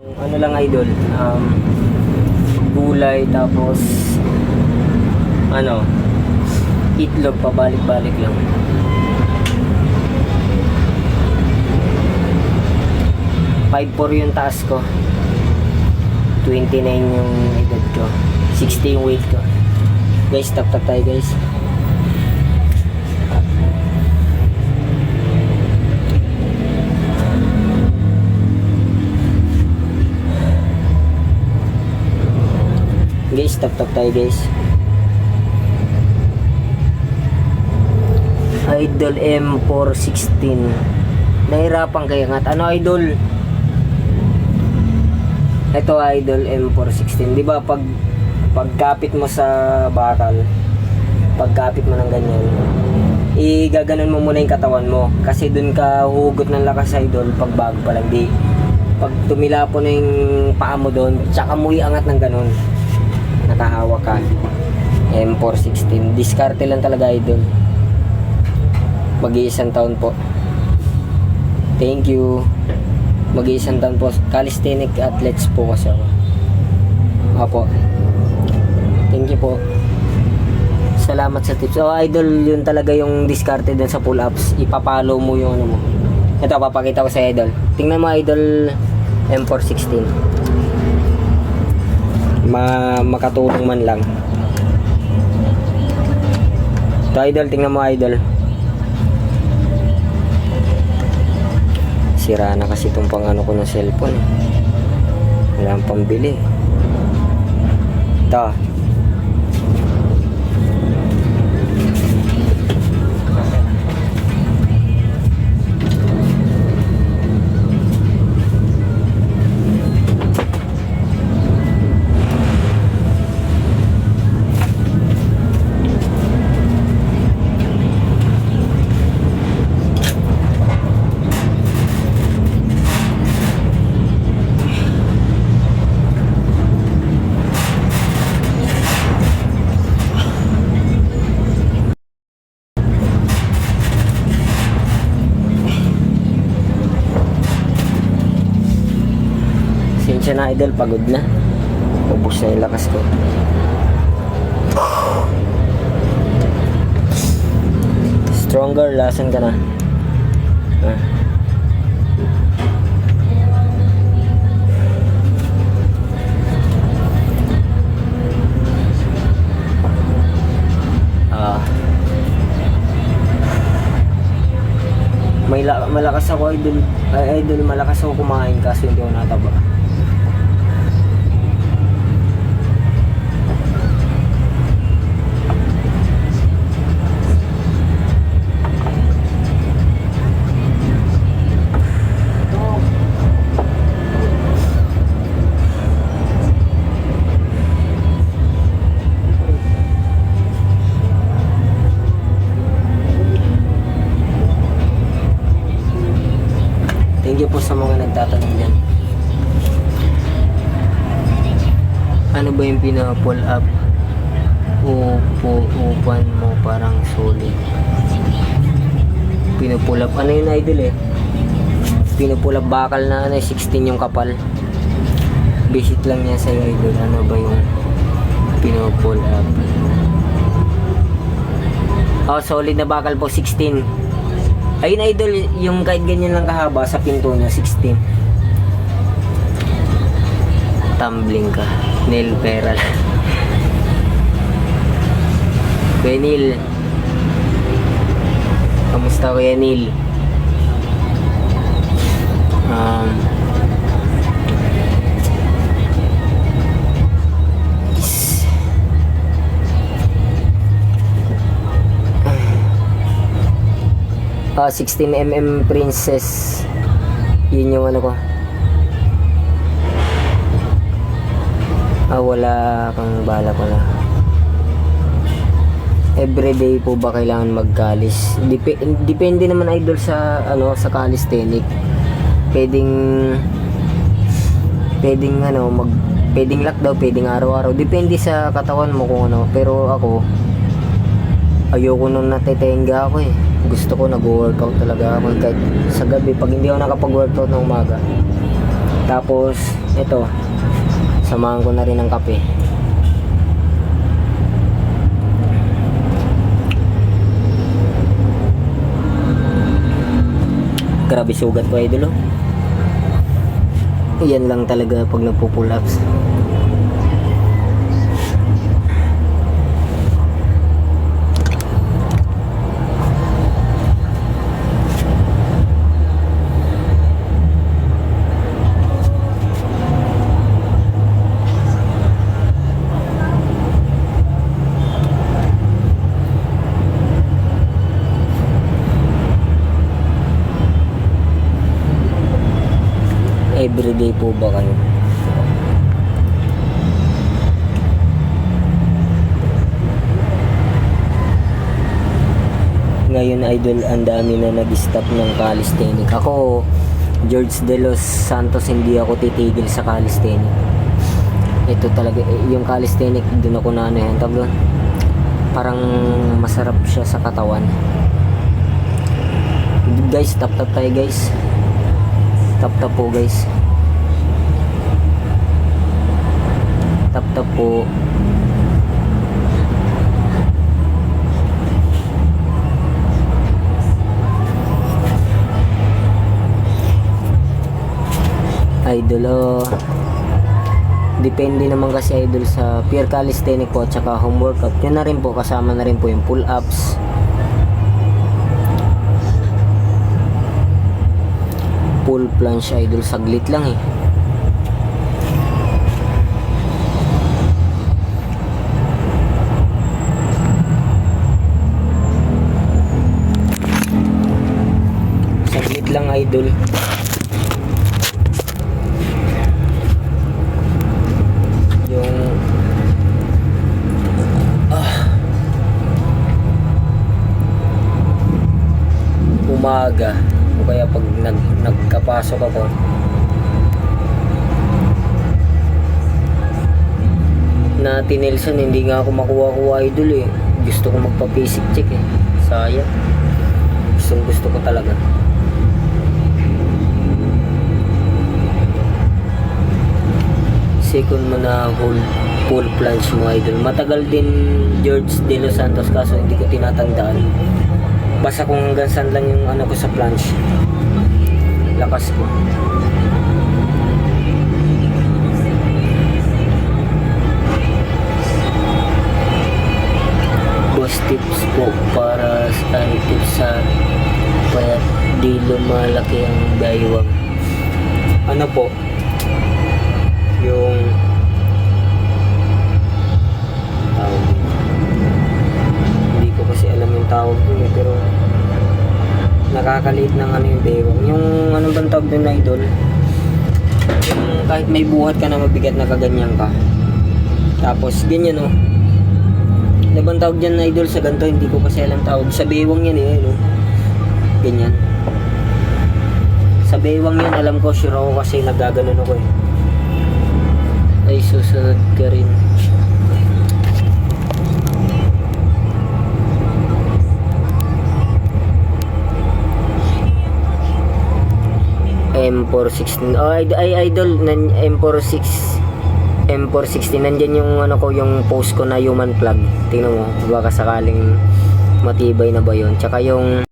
Ano lang idol, gulay tapos ano, itlog pabalik-balik lang. $5.4 yung taas ko, 29 yung edad ko, 60 yung weight ko. Guys, tap tayo guys. Guys, tap tayo guys. Idol M416. Nahirapan kaya nga. Ano idol? Ito idol M416. 'Di ba pagkapit mo sa bakal, pagkapit mo ng ganyan, igaganon mo muna yung katawan mo kasi dun ka hugot ng lakas idol pag bago pa lang. Di pag tumila po na yung paa mo doon, tsaka mo iangat ng ganon. Nakahawak ka. M416. Diskarte lang talaga idol. Mag-iisang taon po. Thank you. Mag-iisang taon po. Calisthenic athletes po kasi ako. Apo. Thank you po. Salamat sa tips. Oh idol, yun talaga yung diskarte din sa pull-ups. Ipapalo mo yung ano mo. Ito, papakita ko sa idol. Tingnan mo idol M416. Makatulong man lang. Ito idol, tingnan mo idol. Sira na kasi itong pang ano ko ng cellphone. Wala ang pambili. Ito. Sensya na idol, pagod na. Ubus na yung lakas ko. Stronger, lasan ka na. Malakas ako idol. Idol, malakas ako kumain kaso hindi ako nataba. Thank you po sa mga nagtatanong dyan. Ano ba yung pina-pull up? Upan mo parang solid. Pina-pull up. Ano yun idol eh? Pina-pull up bakal na ano, 16 yung kapal. Visit lang niya sa'yo idol. Ano ba yung pina-pull up? Oh, solid na bakal po, 16. Ayun idol, yung kahit ganyan lang kahaba sa pinto niya, 16. Tumbling ka. Nail peral. Kuya Neil. Kamusta Kuya Neil? 16mm Princess. Yun yung ano ko. Wala kang bala pala. Everyday po ba kailangan magkalis? Depende naman idol sa ano, sa calisthenic. Pwedeng lock daw, pwedeng araw-araw. Depende sa katawan mo kung ano. Pero ako, ayoko nung natitenga ako eh. Gusto ko nag-workout talaga ako kahit sa gabi pag hindi ako nakapag-workout ng umaga. Tapos Ito, samahan ko na rin ng kape. Grabe sugat ko, idol, oh. Yan lang talaga pag nagpo-pull ups. Everyday po ba kayo? Ngayon, idol, ang dami na nag-stop ng calisthenic. Ako, George De Los Santos, hindi ako titigil sa calisthenic. Ito talaga, yung calisthenic, dun ako na ano yan, tablo. Parang masarap siya sa katawan. Guys, tap tayo, guys. Tap po, guys. Tap po. Idol, oh. Depende naman kasi, idol, sa pure calisthenic po at saka home workout. Yun na rin po, kasama na rin po yung pull ups, pull planche, idol. Saglit lang eh. Saglit lang, idol. Yung umaga o kaya pag nagkapasok ako, na tinelson, hindi nga ako makuha idol eh. Gusto ko magpa-basic check eh. Sayang. Gusto ko talaga. Second mo na full planche mo, idol. Matagal din George De Los Santos, kaso hindi ko tinatandaan. Basta kung hanggang saan lang yung ano ko sa planche, lakas ko. Boss tips po para sa tips sa payat di lumalaki ang baywang. Ano po? Yung tawag, hindi ko kasi alam yung tawag dun eh, pero nakakaliit ng ano yung baywang. Yung ano bang tawag dun, idol? Yung kahit may buhat ka na mabigat na kaganyan ka, tapos ganyan, oh. Ano bang tawag dyan, idol, sa ganito? Hindi ko kasi alam tawag. Sa baywang yan eh, no? Ganyan. Sa baywang yan, alam ko, sure ako kasi nagaganon ako eh. Ay, susunod ka rin. M416. Oh, ay idol, M416 nandyan yung ano ko, yung post ko na human plug. Tingnan mo, baka sakaling matibay na ba yun. Tsaka yung